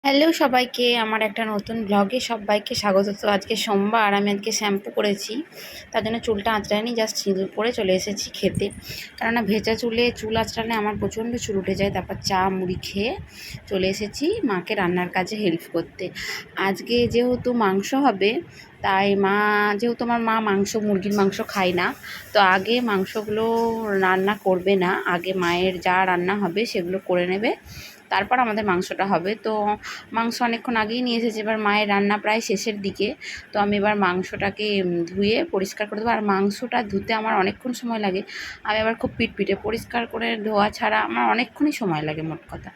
Hello সবাইকে, আমার একটা নতুন ব্লগে সবাইকে স্বাগত। তো আজকে সোমবার, আমি আজকে শ্যাম্পু করেছি, তার জন্য চুলটা আঁচড়াইনি, জাস্ট সিঁদুর পরে চলে এসেছি খেতে। কেননা ভেজা চুলে চুল আঁচড়ালে আমার প্রচণ্ড চুল উঠে যায়। তারপর চা মুড়ি খেয়ে চলে এসেছি মাকে রান্নার কাজে হেল্প করতে। আজকে যেহেতু মাংস হবে, তাই যেহেতু আমার মা মুরগির মাংস খায় না, তো আগে মাংসগুলো রান্না করবে না, আগে মায়ের যা রান্না হবে সেগুলো করে নেবে, তারপর আমাদের মাংসটা হবে। তো মাংস অনেকক্ষণ আগেই নিয়ে এসেছে, এবার মায়ের রান্না প্রায় শেষের দিকে। তো আমি এবার মাংসটাকে ধুয়ে পরিষ্কার করে দেবো। আর মাংসটা ধুতে আমার অনেকক্ষণ সময় লাগে, আমি আবার খুব পিটপিটে, পরিষ্কার করে ধোয়া ছাড়া আমার অনেকক্ষণই সময় লাগে মোট কথা।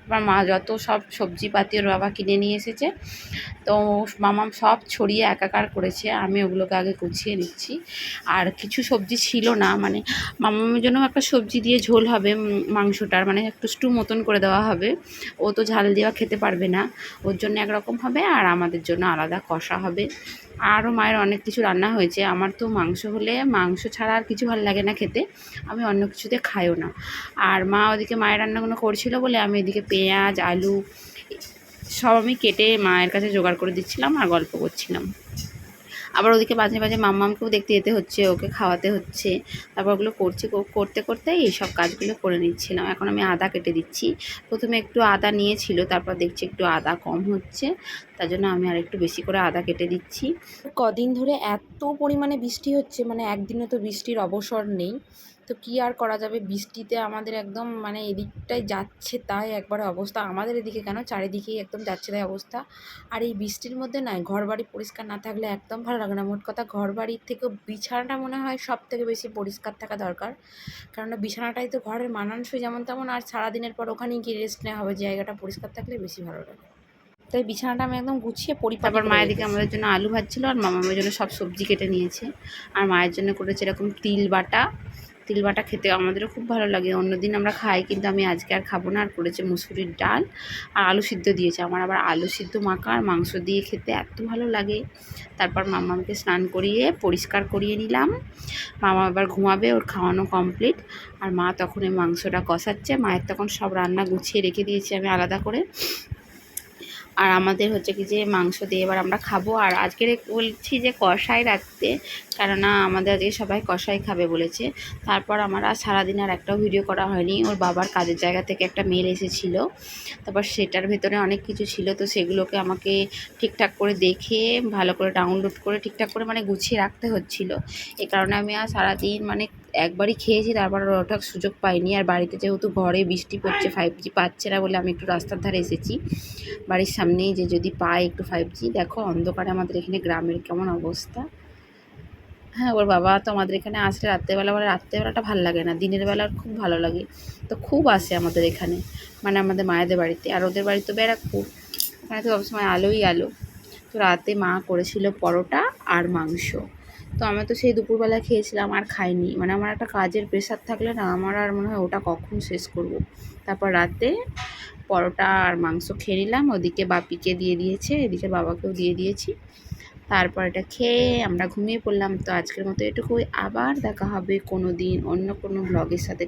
এবার মা যত সব সবজিপাতি ওর বাবা কিনে নিয়ে এসেছে, তো মামাম সব ছড়িয়ে একাকার করেছে, আমি ওগুলোকে আগে গুছিয়ে নিচ্ছি। আর কিছু সবজি ছিল না, মানে মামামের জন্য একটা সবজি দিয়ে ঝোল হবে মাংসটার, মানে একটু স্টু মতন করে দেওয়া হবে। ও তো ঝাল দেওয়া খেতে পারবে না, ওর জন্য একরকম হবে, আর আমাদের জন্য আলাদা কষা হবে। আরও মায়ের অনেক কিছু রান্না হয়েছে। আমার তো মাংস হলে মাংস ছাড়া আর কিছু ভালো লাগে না খেতে, আমি অন্য কিছুতে খাইও না। আর মা ওদিকে মায়ের রান্নাগুলো করছিল বলে আমি এদিকে পেঁয়াজ আলু সব আমি কেটে মায়ের কাছে জোগাড় করে দিচ্ছিলাম আর গল্প করছিলাম। আবার ওদিকে মাঝে মাঝে মাম্মামকেও দেখতে যেতে হচ্ছে, ওকে খাওয়াতে হচ্ছে। তারপর ওগুলো করতে করতে এইসব কাজগুলো করে নিচ্ছিলাম। এখন আমি আদা কেটে দিচ্ছি। প্রথমে একটু আদা নিয়েছিল, তারপর দেখছি একটু আদা কম হচ্ছে, তার জন্য আমি আর একটু বেশি করে আদা কেটে দিচ্ছি। কদিন ধরে এত পরিমাণে বৃষ্টি হচ্ছে, মানে একদিনও তো বৃষ্টির অবসর নেই। তো কী আর করা যাবে, বৃষ্টিতে আমাদের একদম মানে এদিকটাই যাচ্ছে তাই একবারে অবস্থা, আমাদের এদিকে কেন চারিদিকেই একদম যাচ্ছে তাই অবস্থা। আর এই বৃষ্টির মধ্যে না ঘরবাড়ি পরিষ্কার না থাকলে একদম ভালো লাগে না। মোট কথা ঘরবাড়ির থেকেও বিছানাটা মনে হয় সব থেকে বেশি পরিষ্কার থাকা দরকার, কেননা বিছানাটাই তো ঘরের মানানসই যেমন তেমন, আর সারাদিনের পর ওখানেই গিয়ে রেস্ট নেওয়া হবে, জায়গাটা পরিষ্কার থাকলে বেশি ভালো লাগে। তাই বিছানাটা আমি একদম গুছিয়ে পরিপাটি। তারপর মায়ের দিকে আমাদের জন্য আলু ভাজছিল, আর মামামের জন্য সব সবজি কেটে নিয়েছে। আর মায়ের জন্য করেছে এরকম তিল বাটা খেতে আমাদেরও খুব ভালো লাগে। অন্যদিন আমরা খাই, কিন্তু আমি আজকে আর খাবো না। আর করেছে মুসুরির ডাল আর আলু সিদ্ধ দিয়েছে। আমার আবার আলু সিদ্ধ মাখা আর মাংস দিয়ে খেতে এত ভালো লাগে। তারপর মামাকে স্নান করিয়ে পরিষ্কার করিয়ে নিলাম। মামা আবার ঘুমাবে, ওর খাওয়ানো কমপ্লিট। আর মা তখন এই মাংসটা কষাচ্ছে, মায়ের তখন সব রান্না গুছিয়ে রেখে দিয়েছি আমি আলাদা করে। আর আমাদের হচ্ছে কি যে মাংস দিয়ে এবার আমরা খাবো। আর আজকে বলছি যে কষাই রাখতে, কেননা আমাদের আজকে সবাই কষাই খাবে বলেছে। তারপর আমার আর সারাদিন আর একটাও ভিডিও করা হয়নি। ওর বাবার কাজের জায়গা থেকে একটা মেল এসেছিল, তারপর সেটার ভেতরে অনেক কিছু ছিল, তো সেগুলোকে আমাকে ঠিকঠাক করে দেখে ভালো করে ডাউনলোড করে ঠিকঠাক করে মানে গুছিয়ে রাখতে হচ্ছিলো। এই কারণে আমি আর সারাদিন মানে একবারই খেয়েছি, তারপর ওঠার সুযোগ পাইনি। আর বাড়িতে যেহেতু ঘরে বৃষ্টি পড়ছে, 5G পাচ্ছে না বলে আমি একটু রাস্তার ধারে এসেছি বাড়ির সামনেই, যে যদি পাই একটু 5G। দেখো অন্ধকারে আমাদের এখানে গ্রামের কেমন অবস্থা। হ্যাঁ, ওর বাবা তো আমাদের এখানে আসলে রাত্রেবেলা, বলে রাত্রেবেলাটা ভালো লাগে না, দিনের বেলা খুব ভালো লাগে। তো খুব আসে আমাদের এখানে, মানে আমাদের মায়েদের বাড়িতে। আর ওদের বাড়ি তো ব্যারাকপুর, ওখানে তো সবসময় আলোই আলো। তো রাতে মা করেছিল পরোটা আর মাংস, তো আমি তো সেই দুপুরবেলা খেয়েছিলাম আর খাইনি। মানে আমার একটা কাজের প্রেশার থাকলে না, আমার আর মনে হয় ওটা কখন শেষ করব। তারপর রাতে পরোটা আর মাংস খেয়ে নিলাম, ওদিকে বাপিকে দিয়ে দিয়েছে, এদিকে বাবাকেও দিয়ে দিয়েছি। তারপর এটা খেয়ে আমরা ঘুমিয়ে পড়লাম। তো আজকের মতো এটুকুই, আবার দেখা হবে কোনো দিন অন্য কোনো ব্লগের সাথে।